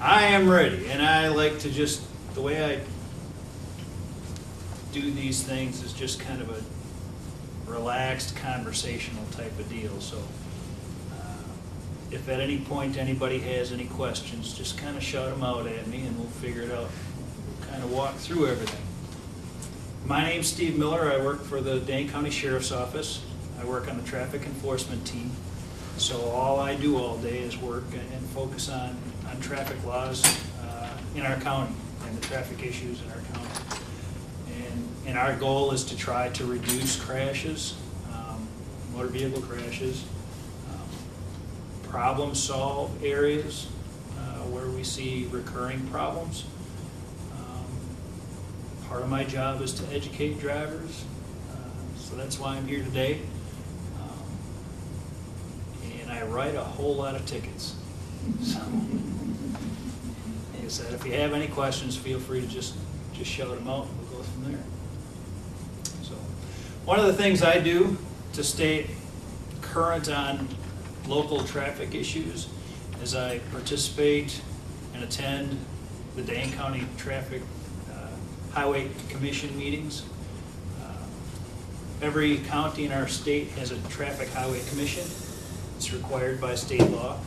I am ready, and I like to just, the way I do these things is just kind of a relaxed conversational type of deal, so if at any point anybody has any questions, just kind of shout them out at me and we'll figure it out. We'll kind of walk through everything. My name's Steve Miller. I work for the Dane County Sheriff's Office. I work on the traffic enforcement team. So all I do all day is work and focus on traffic laws in our county and the traffic issues in our county. And our goal is to try to reduce crashes, motor vehicle crashes, problem solve areas where we see recurring problems. Part of my job is to educate drivers, so that's why I'm here today. And I write a whole lot of tickets. So, like I said, if you have any questions, feel free to just shout them out and we'll go from there. So, one of the things I do to stay current on local traffic issues is I participate and attend the Dane County Traffic Highway Commission meetings. Every county in our state has a traffic highway commission. It's required by state law.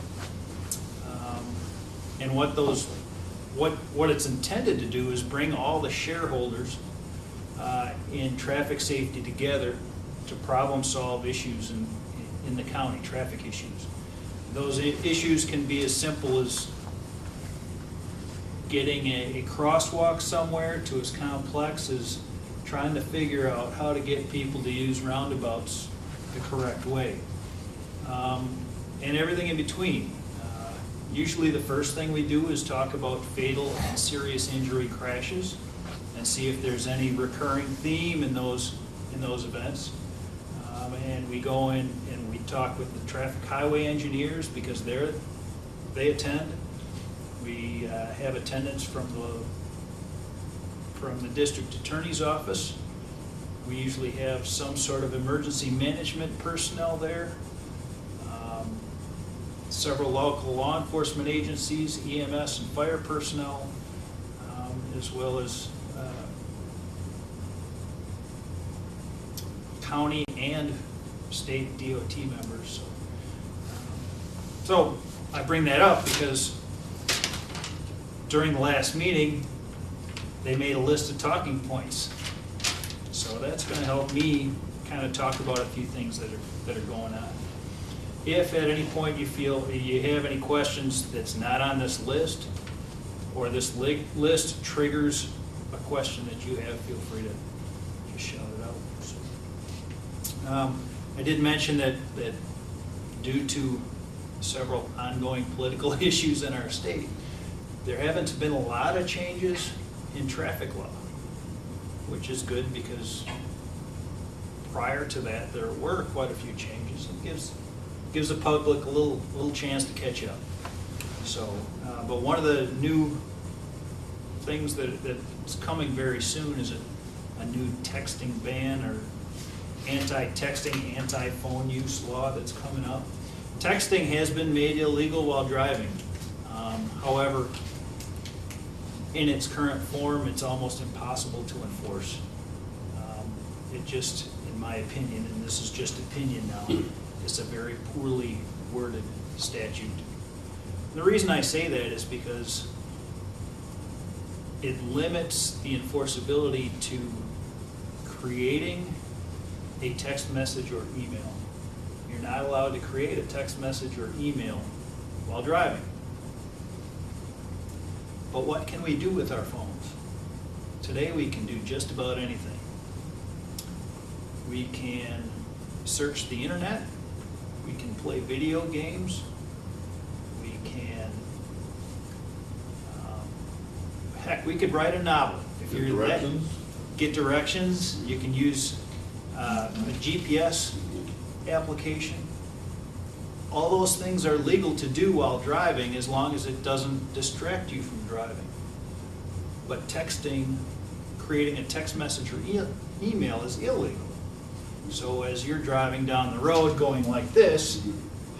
And what it's intended to do is bring all the shareholders in traffic safety together to problem solve issues in the county, traffic issues. Those issues can be as simple as getting a crosswalk somewhere to as complex as trying to figure out how to get people to use roundabouts the correct way. And everything in between. Usually the first thing we do is talk about fatal and serious injury crashes and see if there's any recurring theme in those events. And we go in and we talk with the traffic highway engineers because they attend. We have attendance from the district attorney's office. We usually have some sort of emergency management personnel there. Several local law enforcement agencies, EMS and fire personnel, as well as county and state DOT members. So I bring that up because during the last meeting, they made a list of talking points. So that's going to help me kind of talk about a few things that are going on. If at any point you feel you have any questions that's not on this list, or this list triggers a question that you have, feel free to just shout it out. So, I did mention that due to several ongoing political issues in our state, there haven't been a lot of changes in traffic law, which is good because prior to that there were quite a few changes. It gives the public a little chance to catch up. So, but one of the new things that's coming very soon is a new texting ban or anti-texting, anti-phone use law that's coming up. Texting has been made illegal while driving. However, in its current form, it's almost impossible to enforce. It just, in my opinion, and this is just opinion now, it's a very poorly worded statute. The reason I say that is because it limits the enforceability to creating a text message or email. You're not allowed to create a text message or email while driving. But what can we do with our phones? Today we can do just about anything. We can search the internet. We can play video games. We can, heck, we could write a novel. If you're Directions? Get directions. You can use a GPS application. All those things are legal to do while driving as long as it doesn't distract you from driving. But texting, creating a text message or email is illegal. So as you're driving down the road going like this,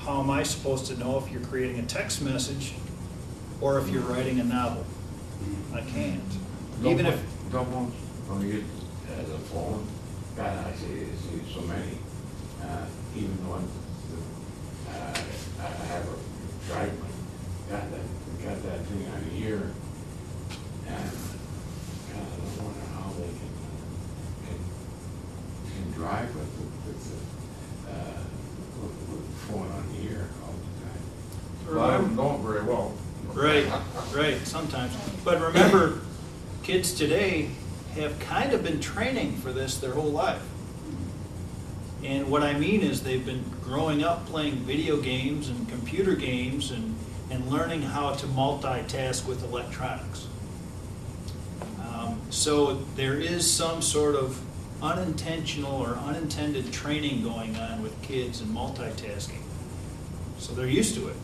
how am I supposed to know if you're creating a text message or if you're writing a novel. I can't. Even if, Don't when you get the phone, God, I see so many, even when I have a driveway, got that thing out of here, and God, I wonder how they can drive with the phone on the ear all the time. A lot of them don't very well. right, sometimes. But remember, kids today have kind of been training for this their whole life. And what I mean is they've been growing up playing video games and computer games and learning how to multitask with electronics. So there is some sort of unintentional or unintended training going on with kids in multitasking. So they're used to it.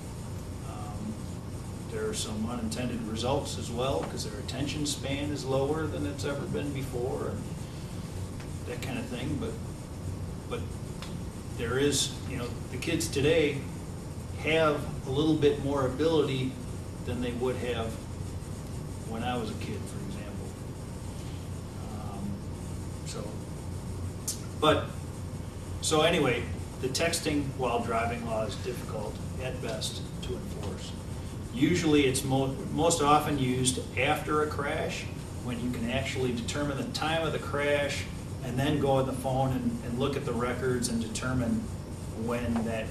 There are some unintended results as well, because their attention span is lower than it's ever been before, and that kind of thing. But there is, the kids today have a little bit more ability than they would have when I was a kid, for example. So anyway, the texting while driving law is difficult at best to enforce. Usually it's most often used after a crash, when you can actually determine the time of the crash and then go on the phone and look at the records and determine when that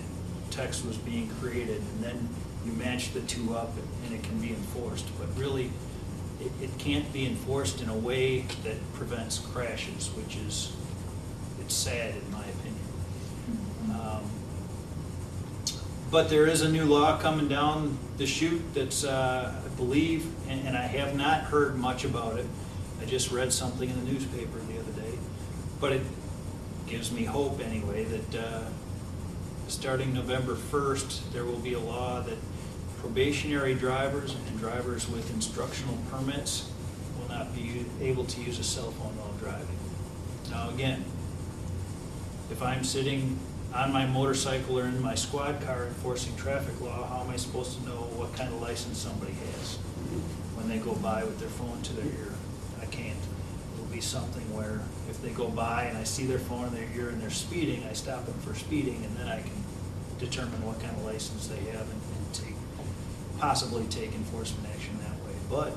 text was being created, and then you match the two up and it can be enforced. But really, it can't be enforced in a way that prevents crashes, which is, it's sad in my opinion. But there is a new law coming down the chute that's, I believe, and I have not heard much about it. I just read something in the newspaper the other day. But it gives me hope anyway that starting November 1st, there will be a law that probationary drivers and drivers with instructional permits will not be able to use a cell phone while driving. Now again, if I'm sitting on my motorcycle or in my squad car enforcing traffic law, how am I supposed to know what kind of license somebody has when they go by with their phone to their ear? I can't. It'll be something where if they go by and I see their phone in their ear and they're speeding, I stop them for speeding, and then I can determine what kind of license they have and possibly take enforcement action that way. But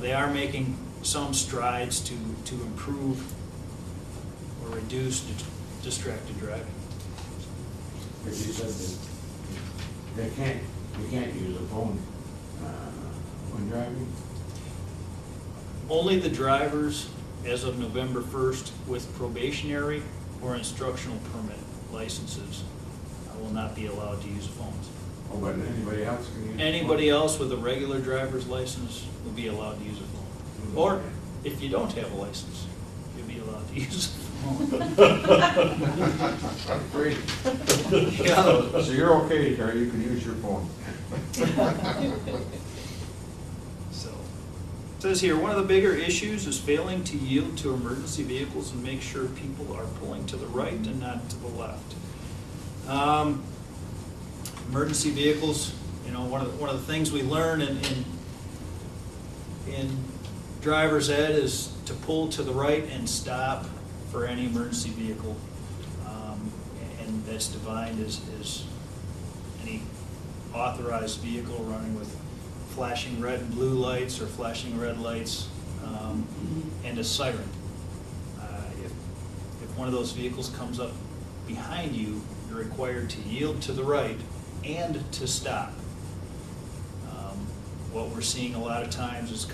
they are making some strides to improve or reduce distracted driving. But you said that you can't use a phone when driving? Only the drivers, as of November 1st, with probationary or instructional permit licenses will not be allowed to use phones. Oh, but anybody else can use? Anybody else with a regular driver's license will be allowed to use a phone. Or if you don't have a license, you'll be allowed to use a phone. Great. Yeah. So you're okay, Terry, you can use your phone. So, it says here, one of the bigger issues is failing to yield to emergency vehicles and make sure people are pulling to the right and not to the left. Emergency vehicles, one of the things we learn in driver's ed is to pull to the right and stop for any emergency vehicle, and that's defined as any authorized vehicle running with flashing red and blue lights or flashing red lights, and a siren. If one of those vehicles comes up behind you, you're required to yield to the right and to stop. What we're seeing a lot of times is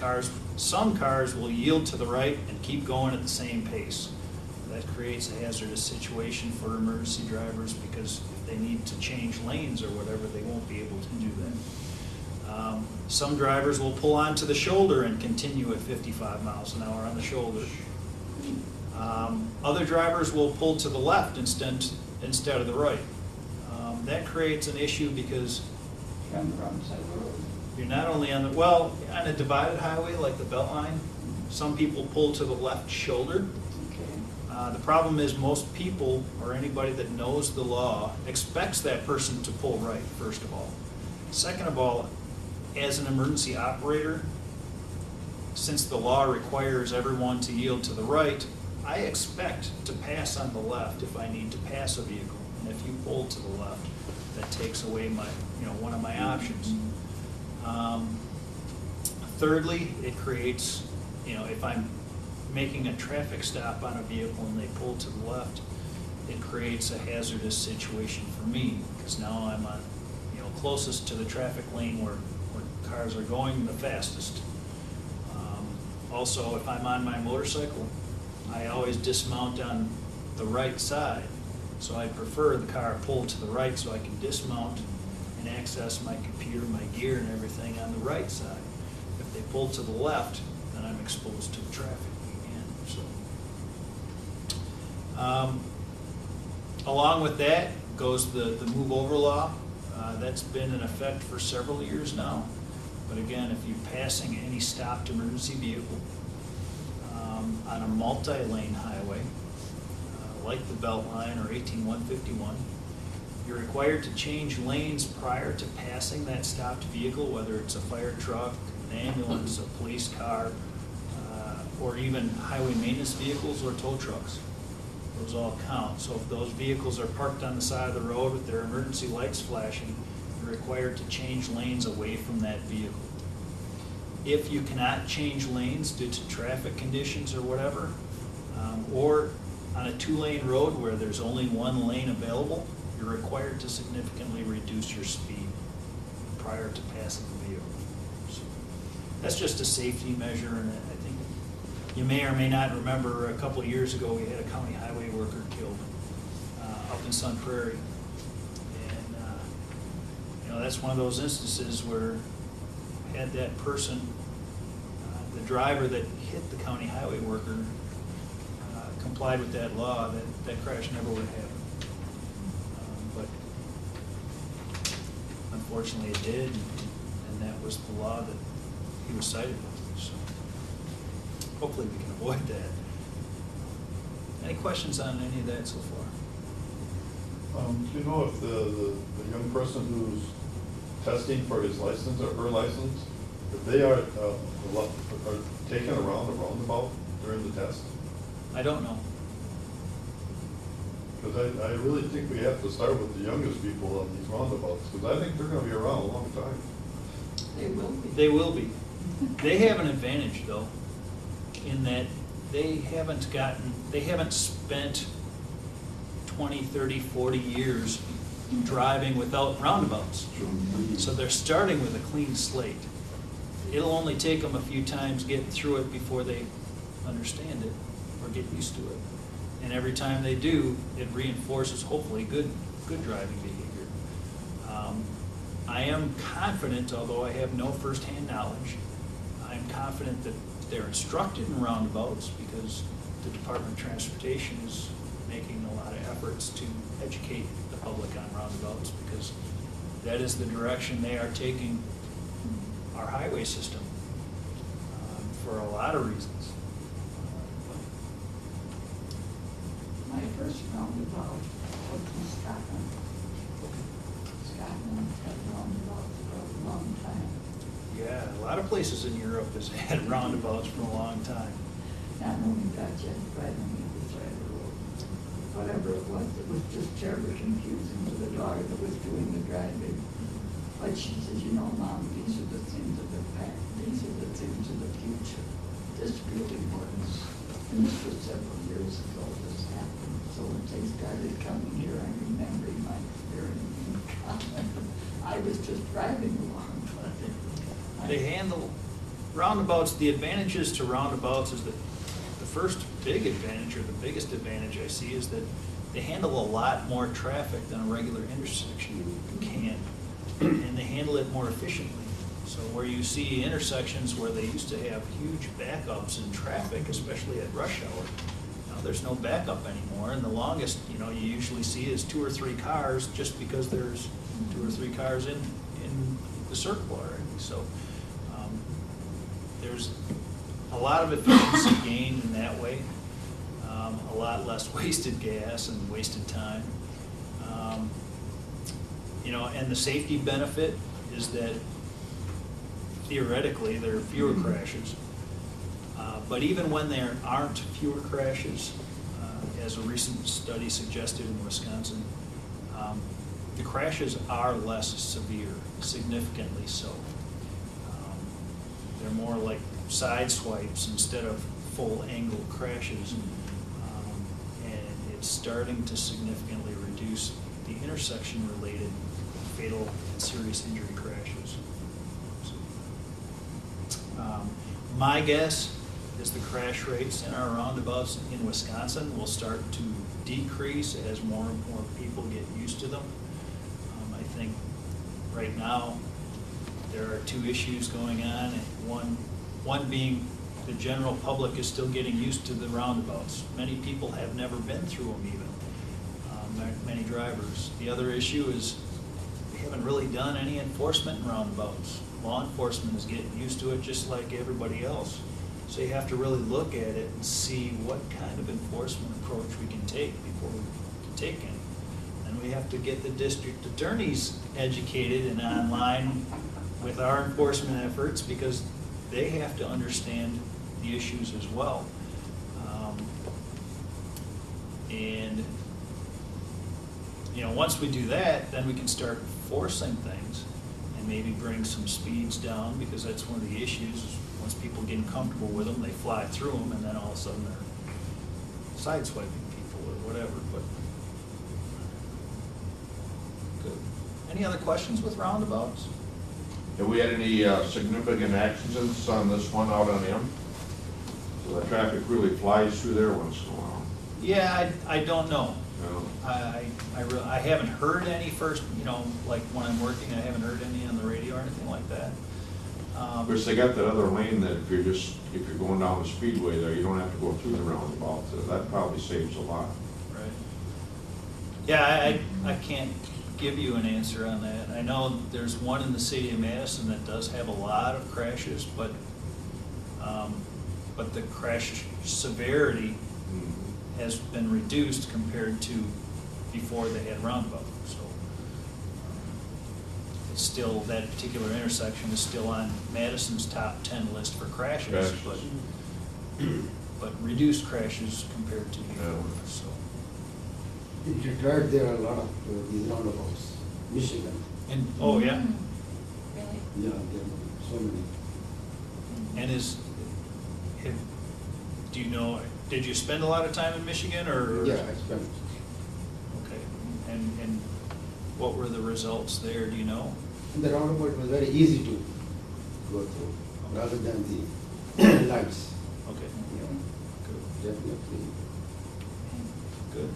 some cars will yield to the right and keep going at the same pace. That creates a hazardous situation for emergency drivers, because if they need to change lanes or whatever, they won't be able to do that. Some drivers will pull onto the shoulder and continue at 55 miles an hour on the shoulder. Other drivers will pull to the left instead of the right. That creates an issue because You're on the wrong side of the road. you're not only on a divided highway like the Beltline, some people pull to the left shoulder. Okay. The problem is most people, or anybody that knows the law, expects that person to pull right, first of all. Second of all, as an emergency operator, since the law requires everyone to yield to the right, I expect to pass on the left if I need to pass a vehicle. And if you pull to the left, that takes away my, one of my options. Thirdly, it creates, if I'm making a traffic stop on a vehicle and they pull to the left, it creates a hazardous situation for me, because now I'm on, closest to the traffic lane where cars are going the fastest. Also, if I'm on my motorcycle, I always dismount on the right side. So I prefer the car pulled to the right so I can dismount and access my computer, my gear and everything on the right side. If they pull to the left, then I'm exposed to the traffic again, so. Along with that goes the move over law. That's been in effect for several years now. But again, if you're passing any stopped emergency vehicle on a multi-lane highway, like the Beltline or 18151, you're required to change lanes prior to passing that stopped vehicle, whether it's a fire truck, an ambulance, a police car, or even highway maintenance vehicles or tow trucks. Those all count. So if those vehicles are parked on the side of the road with their emergency lights flashing, you're required to change lanes away from that vehicle. If you cannot change lanes due to traffic conditions or whatever, or on a two-lane road where there's only one lane available, you're required to significantly reduce your speed prior to passing the vehicle. So that's just a safety measure, and I think you may or may not remember a couple of years ago we had a county highway worker killed up in Sun Prairie. And that's one of those instances where had that person, the driver that hit the county highway worker, complied with that law, that crash never would have happened. But unfortunately it did, and that was the law that he was cited with. So hopefully we can avoid that. Any questions on any of that so far? Do you know if the young person who's testing for his license or her license, if they are taken around the roundabout during the test? I don't know. Because I really think we have to start with the youngest people on these roundabouts, because I think they're gonna be around a long time. They will be. They will be. They have an advantage though, in that they haven't spent 20, 30, 40 years driving without roundabouts. So they're starting with a clean slate. It'll only take them a few times getting through it before they understand it or get used to it. And every time they do, it reinforces hopefully good driving behavior. I am confident, although I have no firsthand knowledge, I'm confident that they're instructed in roundabouts because the Department of Transportation is making a lot of efforts to educate the public on roundabouts, because that is the direction they are taking our highway system for a lot of reasons. My first roundabout was in Scotland. Scotland had roundabouts for a long time. Yeah, a lot of places in Europe has had roundabouts for a long time. Not only that, you had to drive on the other side of the road. Whatever it was just terribly confusing to the daughter that was doing the driving. But she says, Mom, these are the things of the past. These are the things of the future. This really works. And this was several years ago this happened. So when they started coming here, I remembered my experience in college. I was just driving along. They handle roundabouts. The advantages to roundabouts is that the first big advantage, or the biggest advantage I see, is that they handle a lot more traffic than a regular intersection can, and they handle it more efficiently. So where you see intersections where they used to have huge backups in traffic, especially at rush hour, now there's no backup anymore, and the longest you usually see is 2 or 3 cars, just because there's 2 or 3 cars in the circle already. So there's a lot of efficiency gained in that way, a lot less wasted gas and wasted time. And the safety benefit is that theoretically, there are fewer crashes. But even when there aren't fewer crashes, as a recent study suggested in Wisconsin, the crashes are less severe, significantly so. They're more like side swipes instead of full angle crashes. And it's starting to significantly reduce the intersection-related fatal and serious injury crashes. My guess is the crash rates in our roundabouts in Wisconsin will start to decrease as more and more people get used to them. I think right now there are two issues going on. One being the general public is still getting used to the roundabouts. Many people have never been through them even, many drivers. The other issue is we haven't really done any enforcement in roundabouts. Law enforcement is getting used to it just like everybody else. So you have to really look at it and see what kind of enforcement approach we can take before we take it. And we have to get the district attorneys educated and online with our enforcement efforts because they have to understand the issues as well. And once we do that, then we can start enforcing things and maybe bring some speeds down, because that's one of the issues. Is once people get comfortable with them, they fly through them, and then all of a sudden they're sideswiping people or whatever. But good. Any other questions with roundabouts? Have we had any significant accidents on this one out on M? So the traffic really flies through there once in a while. Yeah, I don't know. No. I haven't heard any first, like when I'm working, I haven't heard any on the radio or anything like that. Of course, they got that other lane that if you're going down the speedway there, you don't have to go through the roundabout. So that probably saves a lot. Right. Yeah, I can't give you an answer on that. I know there's one in the city of Madison that does have a lot of crashes, but the crash severity has been reduced compared to before they had roundabout. So it's still, that particular intersection is still on Madison's top 10 list for crashes, but reduced crashes compared to before. So. In Detroit, there are a lot of these roundabouts, Michigan. And oh yeah, Really? Yeah, there are so many. and do you know? Did you spend a lot of time in Michigan, or? Yeah, I spent. Okay, and what were the results there? Do you know? And the roundabout was very easy to go through, rather than the lights. Okay, Yeah, good, definitely. good.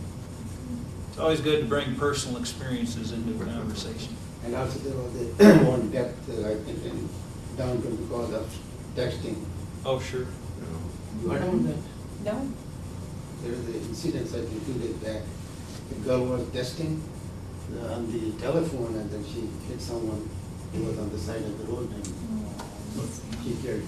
It's always good to bring personal experiences into the conversation. And also there was the one death, I think, in downtown because of texting. Oh, sure. You heard about that? No? There was an incident, I think, 2 days back. The girl was texting on the telephone, and then she hit someone who was on the side of the road, and she killed.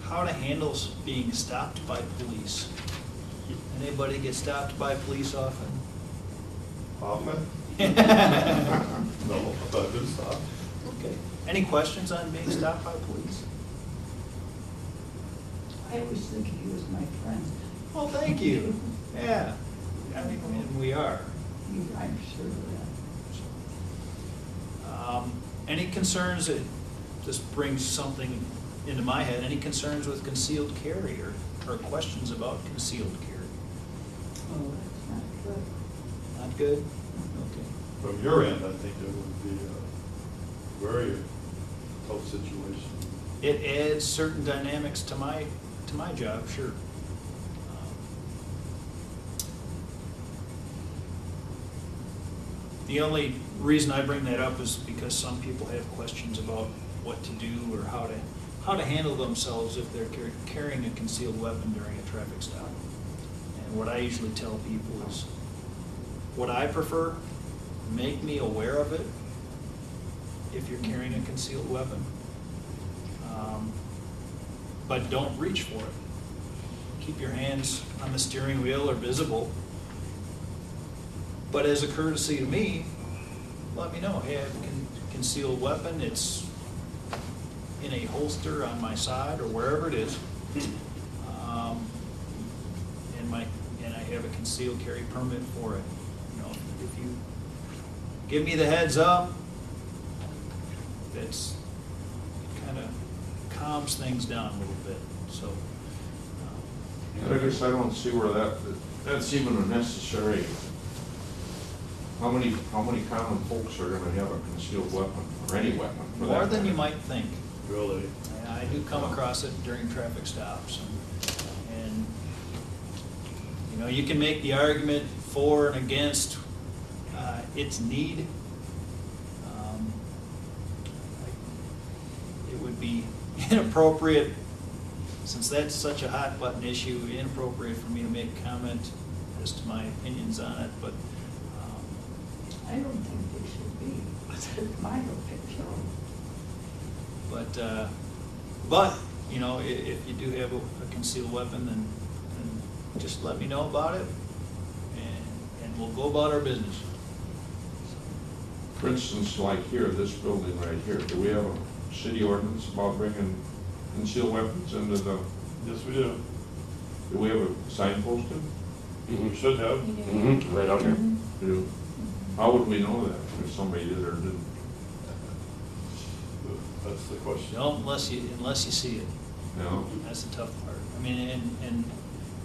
How to handle being stopped by police? Anybody get stopped by police often? Often? No, I've been stopped. Okay. Any questions on being stopped by police? I always think he was my friend. Well, thank you. Yeah. I mean, and we are. I'm sure of that. Any concerns, this brings something into my head, any concerns with concealed carry or questions about concealed carry? Oh, that's not good. Not good? Okay. From your end, I think it would be a very tough situation. It adds certain dynamics to my job, sure. The only reason I bring that up is because some people have questions about what to do or how to handle themselves if they're carrying a concealed weapon during a traffic stop. And what I usually tell people is, what I prefer, make me aware of it if you're carrying a concealed weapon. But don't reach for it. keep your hands on the steering wheel or visible. But as a courtesy to me, let me know, hey, I have a concealed weapon, it's in a holster on my side or wherever it is. And I have a concealed carry permit for it. You know, if you give me the heads up, that's kind of calms things down a little bit, so. I guess I don't see where that's even a necessary. How many common folks are gonna have a concealed weapon, or any weapon for that More than you matter? might think. Really? And I do come across it during traffic stops, and, you know, you can make the argument for and against its need. It would be inappropriate, since that's such a hot button issue, inappropriate for me to make comment as to my opinions on it, but, I don't think they should be, that's my opinion. but, you know, if you do have a concealed weapon, then just let me know about it, and we'll go about our business. For instance, like here, this building right here, do we have a city ordinance about bringing concealed weapons into the, Yes, we do. do we have a sign posted? We should have. Mm-hmm, right out here. Do. How would we know that if somebody did or didn't? That's the question. Don't unless you see it. No? That's the tough part. I mean, and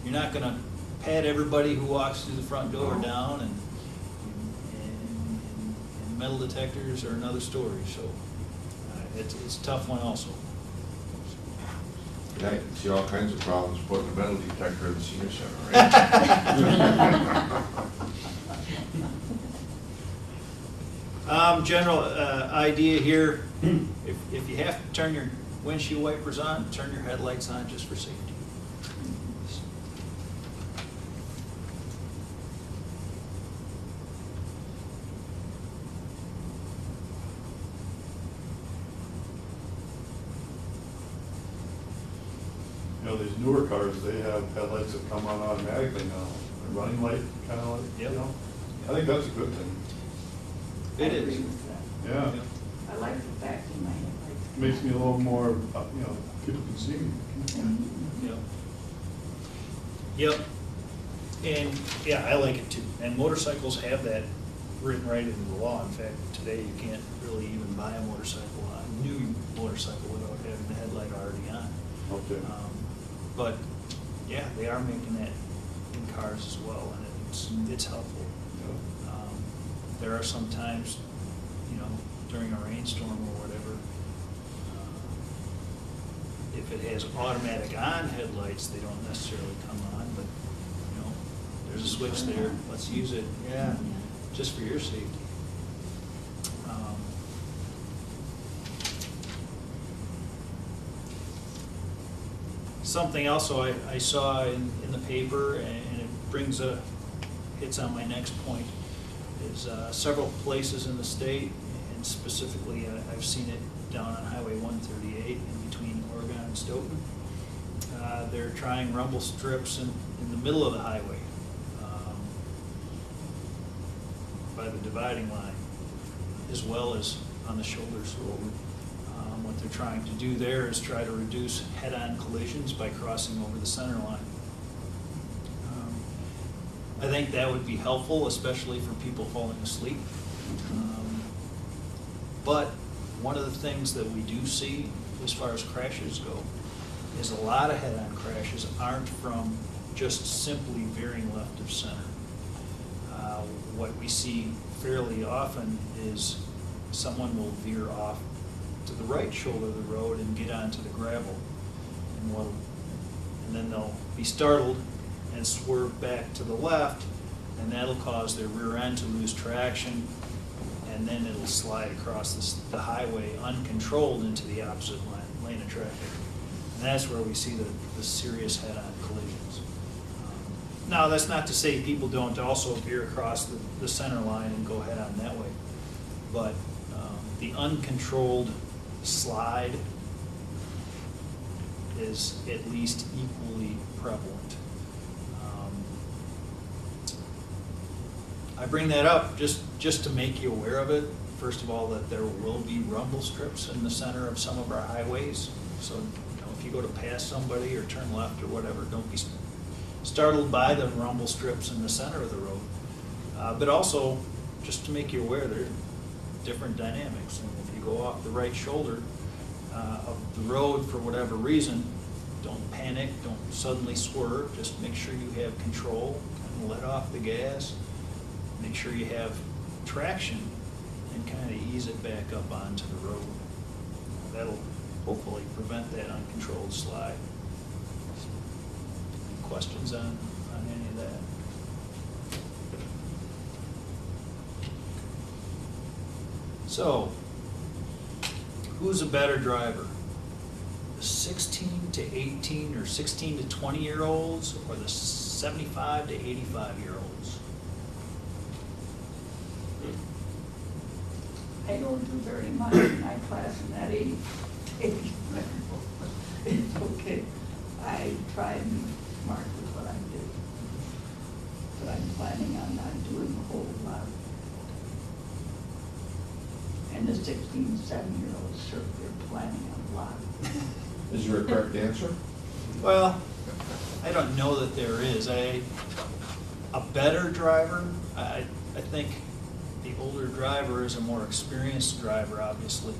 you're not gonna pat everybody who walks through the front door No. down, and metal detectors are another story, so it's a tough one also. Yeah, you can see all kinds of problems putting a metal detector in the senior center, right? General idea here, if you have to turn your windshield wipers on, turn your headlights on just for safety. You know, these newer cars, they have headlights that come on automatically now, a running light, kind of like, you Yep. know? I think that's a good thing. It I agree is. with that. Yeah. I like the fact in my headlights. Makes me a little more, you know, people can see me. Yep. Yep. And, yeah, I like it too. And motorcycles have that written right into the law. In fact, today you can't really even buy a motorcycle, a new motorcycle, without having the headlight already on. Okay. But, yeah, they are making that in cars as well, and it's helpful. Yeah. There are some times, you know, during a rainstorm or whatever, if it has automatic on headlights, they don't necessarily come on, but, you know, there's a switch there, let's use it, yeah, just for your safety. Something else I saw in the paper, and it hits on my next point, is several places in the state, and specifically I've seen it down on Highway 138 in between Oregon and Stoughton. They're trying rumble strips in the middle of the highway, by the dividing line, as well as on the shoulders road. What they're trying to do there is try to reduce head-on collisions by crossing over the center line. I think that would be helpful, especially for people falling asleep. But one of the things that we do see as far as crashes go is a lot of head-on crashes aren't from just simply veering left of center. What we see fairly often is someone will veer off to the right shoulder of the road and get onto the gravel, and then they'll be startled and swerve back to the left, and that'll cause their rear end to lose traction, and then it'll slide across the highway uncontrolled into the opposite lane of traffic. And that's where we see the serious head-on collisions. Now, that's not to say people don't also veer across the center line and go head-on that way, but the uncontrolled slide is at least equally prevalent. I bring that up just to make you aware of it. First of all, that there will be rumble strips in the center of some of our highways. So, if you go to pass somebody or turn left or whatever, don't be startled by the rumble strips in the center of the road. But also, just to make you aware, there are different dynamics. And if you go off the right shoulder of the road for whatever reason, don't panic, don't suddenly swerve, just make sure you have control, kind of let off the gas, make sure you have traction, and kind of ease it back up onto the road. That'll hopefully prevent that uncontrolled slide. Any questions on any of that? So, who's a better driver? The 16 to 18 or 16 to 20-year-olds or the 75 to 85-year-olds? I don't do very much in my class in that age. It's okay. I try and be smart with what I do. But I'm planning on not doing a whole lot. And the 16, 7-year-olds certainly are planning on a lot. Is there a correct answer? Well, I don't know that there is. A better driver, I think the older driver is a more experienced driver, obviously.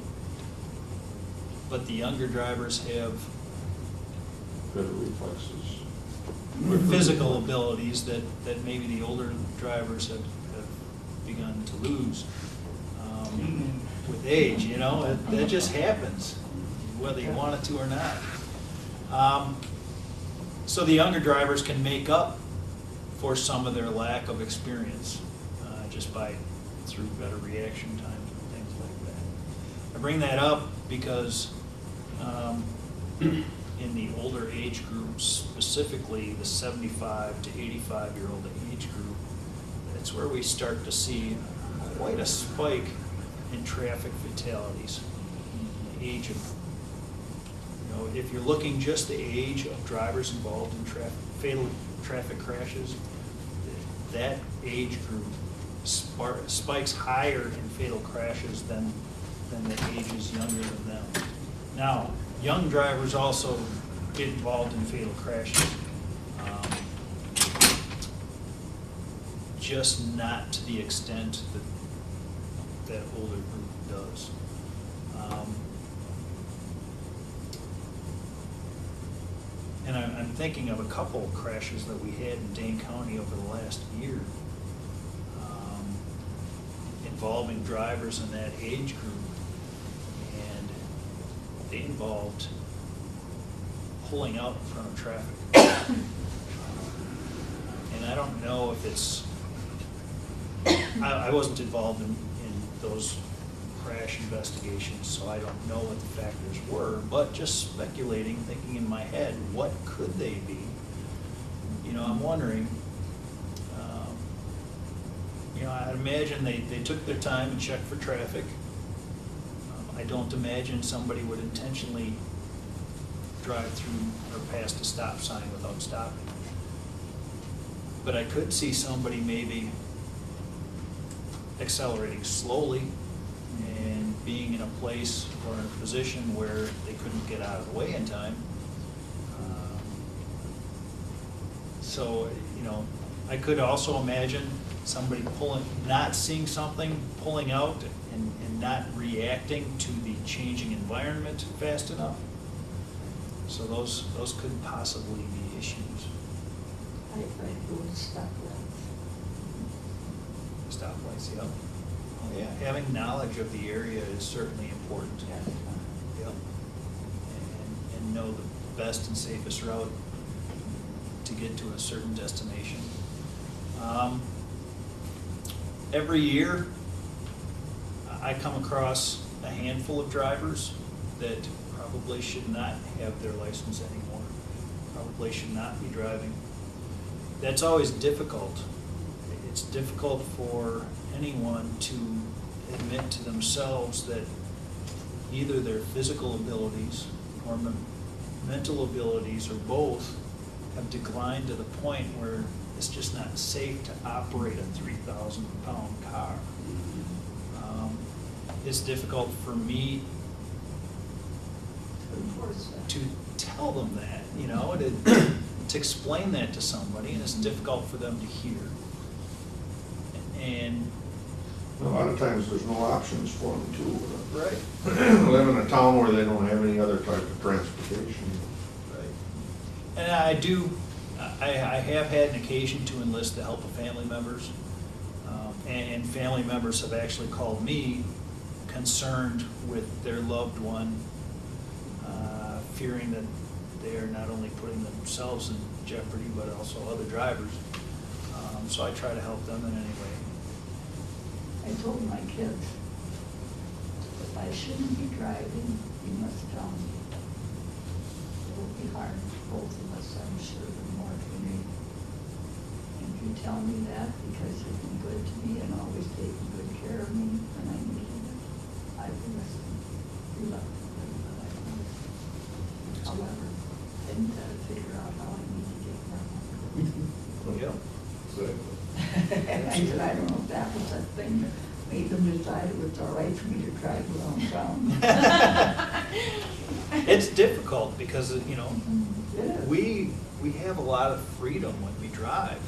But the younger drivers have Better reflexes. physical abilities that maybe the older drivers have begun to lose with age, that just happens, whether you want it to or not. So the younger drivers can make up for some of their lack of experience just through better reaction times and things like that. I bring that up because in the older age groups, specifically the 75 to 85-year-old age group, that's where we start to see quite a spike in traffic fatalities. The age of, if you're looking just the age of drivers involved in fatal traffic crashes, that age group spikes higher in fatal crashes than the ages younger than them. Now, young drivers also get involved in fatal crashes, just not to the extent that older group does. And I'm thinking of a couple of crashes that we had in Dane County over the last year, involving drivers in that age group, and they involved pulling out in front of traffic. And I don't know if it's, I wasn't involved in those crash investigations, so I don't know what the factors were, but just speculating, thinking in my head, what could they be? I'm wondering, I'd imagine they took their time and checked for traffic. I don't imagine somebody would intentionally drive through or past a stop sign without stopping. But I could see somebody maybe accelerating slowly and being in a place or in a position where they couldn't get out of the way in time. So, I could also imagine somebody not seeing something, pulling out and not reacting to the changing environment fast enough. So those could possibly be issues. I think those stoplights. Stoplights, yeah. Oh, yeah, having knowledge of the area is certainly important. Yep. And know the best and safest route to get to a certain destination. Every year, I come across a handful of drivers that probably should not have their license anymore, probably should not be driving. That's always difficult. It's difficult for anyone to admit to themselves that either their physical abilities or mental abilities or both have declined to the point where it's just not safe to operate a 3,000-pound car. It's difficult for me To enforce that. to tell them that, you know, to explain that to somebody, and it's difficult for them to hear. And, A lot of times, there's no options for them too. right, Live in a town where they don't have any other type of transportation. and I have had an occasion to enlist the help of family members. And family members have actually called me concerned with their loved one, fearing that they are not only putting themselves in jeopardy, but also other drivers. So I try to help them in any way. I told my kids, if I shouldn't be driving, you must tell me. It will be hard for both of us, I'm sure, but more for me. And if you tell me that because you've been good to me and always taking good care of me when I needed it, I will listen reluctantly, but I will. However, then you gotta figure out how I need to get around. Yep. Exactly. And I said, I don't know if that was that thing that made them decide it was all right for me to drive around town. It's difficult because, you know, Yeah. we have a lot of freedom when we drive.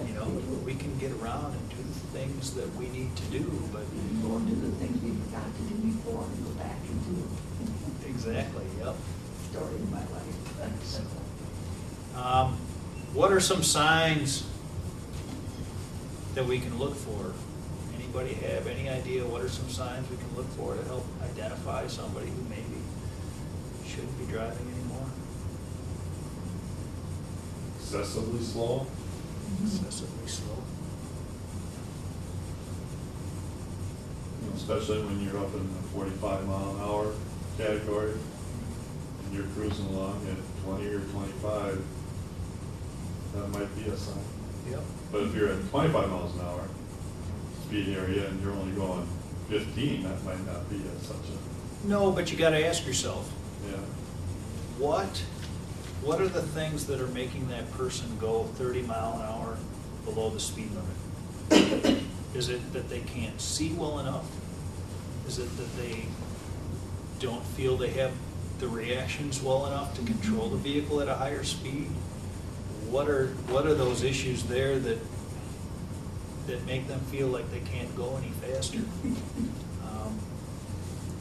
You know, Yes, we do. we can get around and do the things that we need to do, but We can go and do the things we forgot to do before and go back and do it. exactly, yep. Story of my life. What are some signs that we can look for? Anybody have any idea what are some signs we can look for to help identify somebody who maybe shouldn't be driving anymore? Excessively slow. Excessively slow. You know, especially when you're up in the 45-mile-an-hour category, and you're cruising along at 20 or 25, that might be a sign. Yep. But if you're at 25 miles an hour speed area and you're only going 15, that might not be such a, No, but you gotta ask yourself, yeah. what are the things that are making that person go 30 mile an hour below the speed limit? Is it that they can't see well enough? Is it that they don't feel they have the reactions well enough to control the vehicle at a higher speed? What are those issues there that make them feel like they can't go any faster?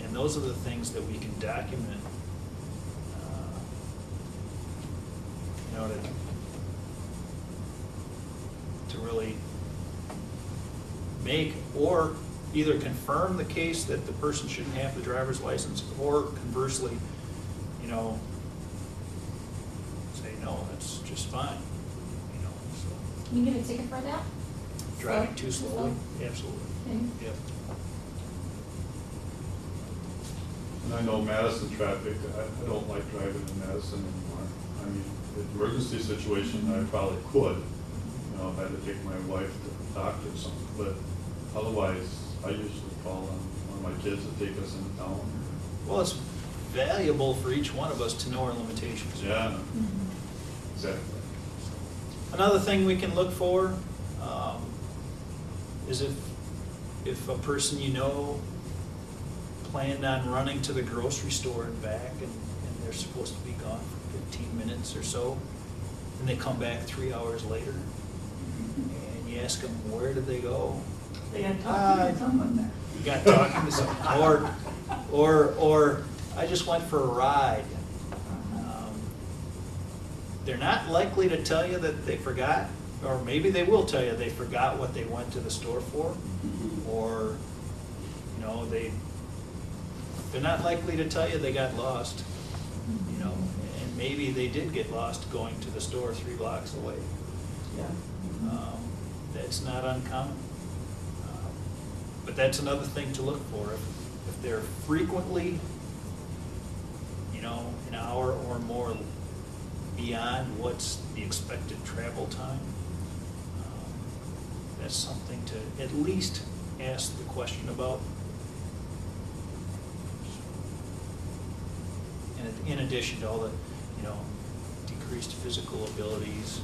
And those are the things that we can document, you know, to really make, or either confirm the case that the person shouldn't have the driver's license, or conversely, you know, say, no, that's just fine, you know, so. Can you get a ticket for that? Driving too slowly, absolutely, Okay. yep. And I know Madison traffic, I don't like driving in Madison anymore. I mean, in emergency situation, I probably could, you know, if I had to take my wife to the doctor or something, but otherwise, I usually call on one of my kids to take us into town. Well, it's valuable for each one of us to know our limitations. Yeah, exactly. Another thing we can look for is if a person you know planned on running to the grocery store and back, and they're supposed to be gone for 15 minutes or so, and they come back 3 hours later, and you ask them, where did they go? They had talked to someone there. You got talking to someone, or I just went for a ride. They're not likely to tell you that they forgot, or maybe they will tell you they forgot what they went to the store for, or, you know, they're not likely to tell you they got lost, you know, and maybe they did get lost going to the store 3 blocks away. Yeah. That's not uncommon. But that's another thing to look for. If they're frequently, you know, an hour or more beyond what's the expected travel time, that's something to at least ask the question about. And in addition to all the you know, decreased physical abilities,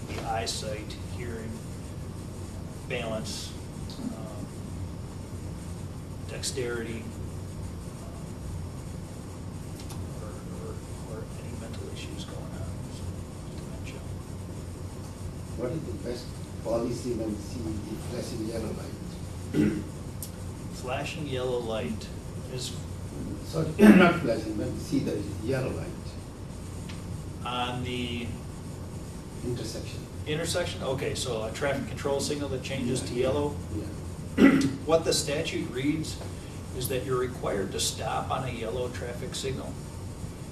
the eyesight, hearing, balance, dexterity, or any mental issues going on, so dementia. What is the best policy when see the flashing yellow light? Flashing yellow light is Sorry, not flashing, when see the yellow light on the intersection. intersection, okay, so a traffic control signal that changes to yellow. Yeah. What the statute reads is that you're required to stop on a yellow traffic signal.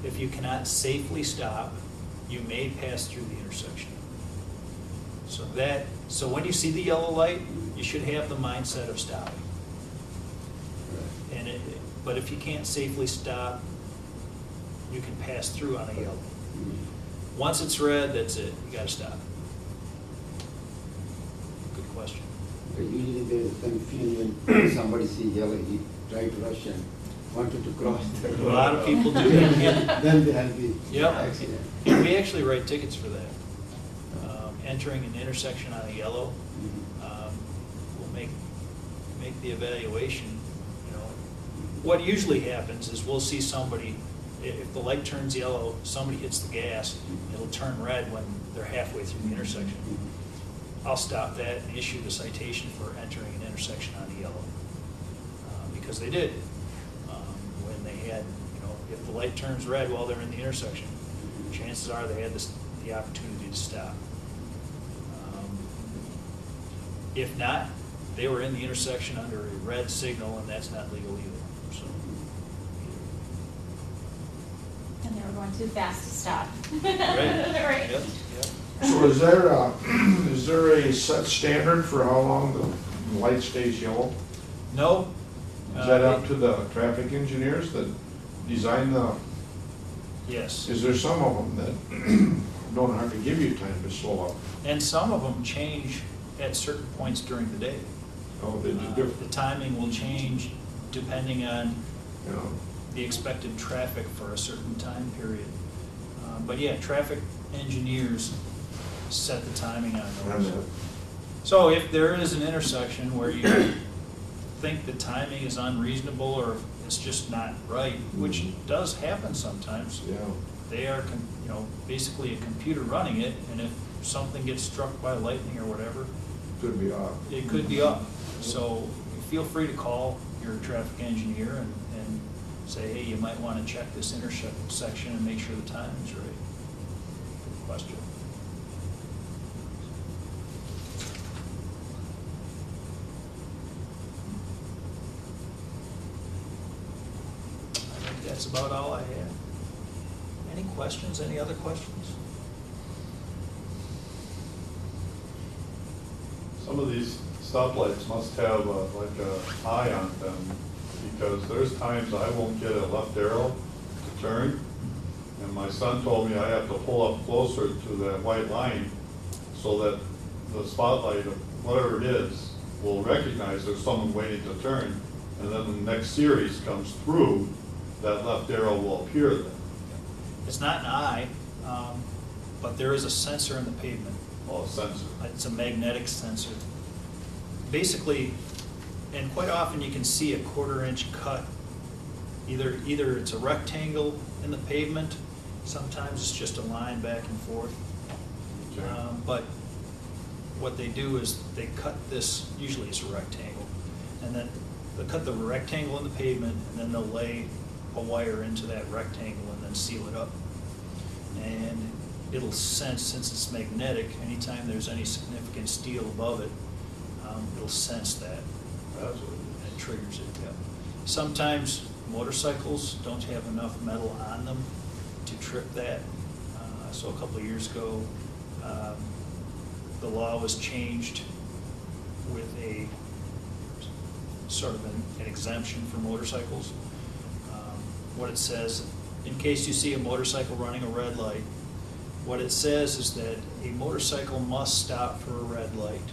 If you cannot safely stop, you may pass through the intersection. So when you see the yellow light, you should have the mindset of stopping. Right. But if you can't safely stop, you can pass through on a yellow. Once it's red, that's it, you gotta stop. Good question. But usually there is a confusion when somebody see yellow, he try to rush and wanted to cross the A road. lot of people do that. Then there will be Yep. accident. We actually write tickets for that. Entering an intersection on a yellow, we'll make the evaluation, you know. What usually happens is we'll see somebody, if the light turns yellow, somebody hits the gas, it'll turn red when they're halfway through the intersection. I'll stop that and issue the citation for entering an intersection on a yellow. Because they did. When they had, you know, if the light turns red while they're in the intersection, chances are they had the opportunity to stop. If not, they were in the intersection under a red signal, and that's not legal either, so. And they were going too fast to stop. Right, Right. yep, yep. So is there a set standard for how long the light stays yellow? No. Is that up to the traffic engineers that design the, Yes, is there some of them that don't have to give you time to slow up? and some of them change at certain points during the day. Oh, they do The different, timing will change depending on you know? the expected traffic for a certain time period. But yeah, traffic engineers set the timing on And, those. So if there is an intersection where you think the timing is unreasonable or it's just not right, which does happen sometimes, Yeah, they are, you know, basically a computer running it, and if something gets struck by lightning or whatever, could be off. it could be up. So feel free to call your traffic engineer and say, hey, you might want to check this intersection and make sure the timing's right. Good question. I think that's about all I had. Any questions, any other questions? Some of these stoplights must have like a eye on them, because there's times I won't get a left arrow to turn, and my son told me I have to pull up closer to that white line so that the spotlight, of whatever it is, will recognize there's someone waiting to turn, and then the next series comes through, that left arrow will appear then. It's not an eye, but there is a sensor in the pavement. Well, a sensor. It's a magnetic sensor. Basically, and quite often you can see a 1/4 inch cut. Either it's a rectangle in the pavement, sometimes it's just a line back and forth. Okay. But what they do is they cut this, usually it's a rectangle, and then they'll cut the rectangle in the pavement, and then they'll lay a wire into that rectangle and then seal it up. And it'll sense, since it's magnetic, anytime there's any significant steel above it, it'll sense that. That's what And it triggers it, yeah. Sometimes motorcycles don't have enough metal on them to trip that. So a couple of years ago, the law was changed with a sort of an exemption for motorcycles. What it says, in case you see a motorcycle running a red light, what it says is that a motorcycle must stop for a red light.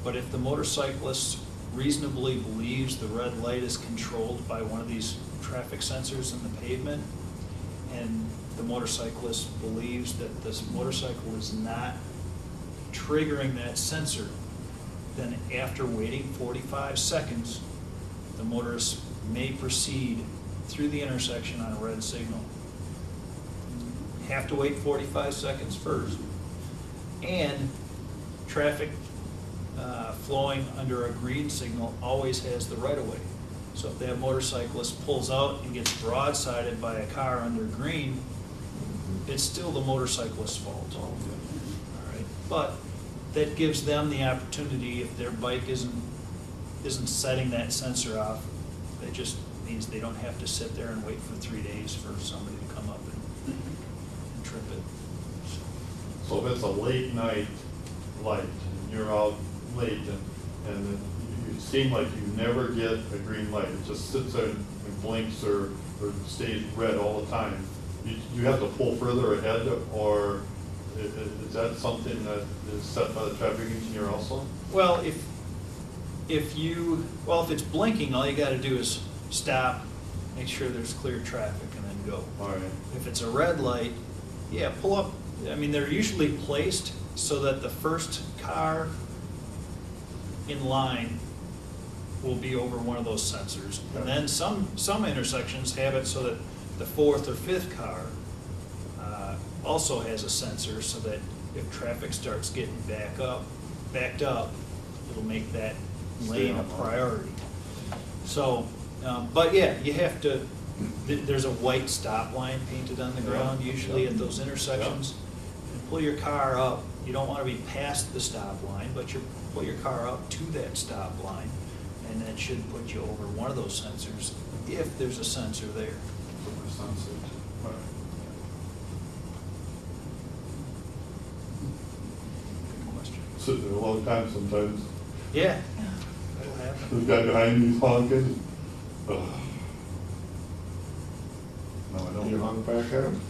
But if the motorcyclist reasonably believes the red light is controlled by one of these traffic sensors in the pavement, and the motorcyclist believes that this motorcycle is not triggering that sensor, then after waiting 45 seconds, the motorist may proceed through the intersection on a red signal. Have to wait 45 seconds first. And traffic flowing under a green signal always has the right of way. So if that motorcyclist pulls out and gets broadsided by a car under green, it's still the motorcyclist's fault. All right, but that gives them the opportunity, if their bike isn't setting that sensor off, it just means they don't have to sit there and wait for 3 days for somebody to come up and trip it. So if it's a late night light, and you're out late, and you seem like you never get a green light, it just sits there and blinks or stays red all the time, you have to pull further ahead, or is that something that is set by the traffic engineer also? Well, if it's blinking, all you gotta do is stop, make sure there's clear traffic, and then go. All right. If it's a red light, yeah, pull up. I mean, they're usually placed so that the first car in line will be over one of those sensors. And then some intersections have it so that the fourth or fifth car also has a sensor, so that if traffic starts getting backed up, it'll make that lane a priority. So, but yeah, you have to, there's a white stop line painted on the ground usually at those intersections. And pull your car up, you don't want to be past the stop line, but you pull your car up to that stop line, and that should put you over one of those sensors, if there's a sensor there. All right. Good question. Sitting there a long time sometimes. Yeah, that'll happen. The guy behind me's honking. Ugh. No, I don't. You hung back at him?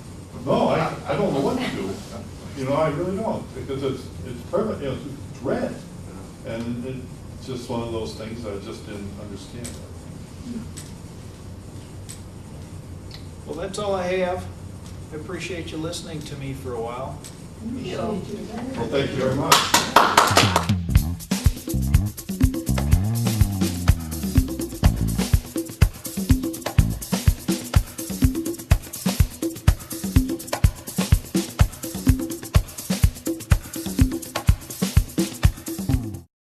No, I don't know what to do. You know, I really don't, because it's permanent, you know, it's red. And it's just one of those things I just didn't understand. Well, that's all I have. I appreciate you listening to me for a while. You Well, thank you very much.